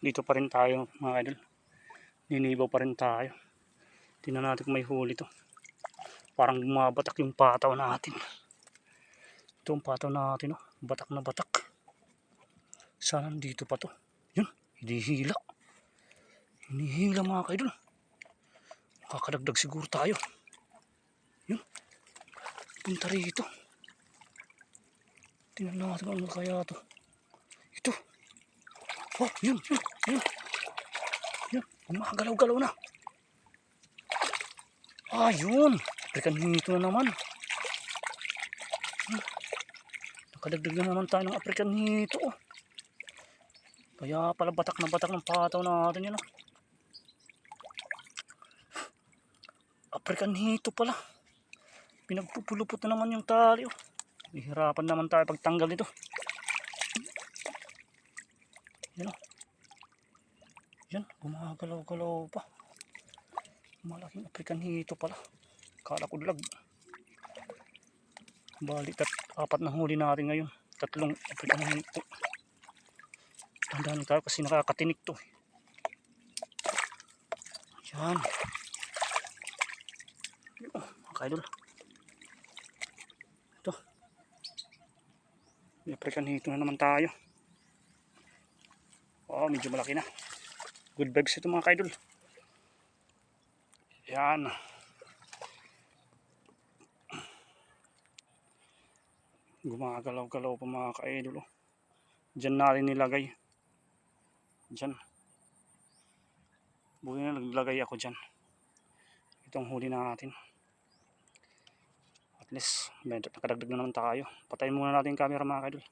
Dito pa rin tayo mga idol. Ninibaw pa rin tayo. Tingnan natin kung may huli to. Parang bumabatak yung pataw natin. Ito ang pataw natin, oh. Batak na batak. Sana dito pa to. Yun, hinihila. Hinihila mga idol. Makakadagdag siguro tayo. Yun, punta rito. Tingnan natin ano kaya to. Ito. Oh, yun. Yun, gumagalaw-galaw na. Ah, yun. African hito na naman. Nakadagdag na naman tayo ng African hito. Oh. Kaya pala batak na batak ng pataw natin yun. Oh. African hito pala. Pinagpupulupot na naman yung tali. Oh. Hihirapan naman tayo pagtanggal nito. Yan, oh. Yan, gumagalaw-galaw pa. Malaking African hito pala. Kala ko lag. Balik at 4 na huli natin ngayon. 3 African hito. Tandaan tayo kasi nakakatinik to. Yan. Mga kaidol. Ito. May African hito na naman tayo. Oh, medyo malaki na. Good vibes ito mga kaidol. Yan. Gumagalaw-galaw pa mga kaidol. Diyan natin nilagay. Diyan. Buti na naglagay ako diyan. Itong huli natin. At least, nakadagdag na naman tayo. Patayin muna natin yung camera mga kaidol.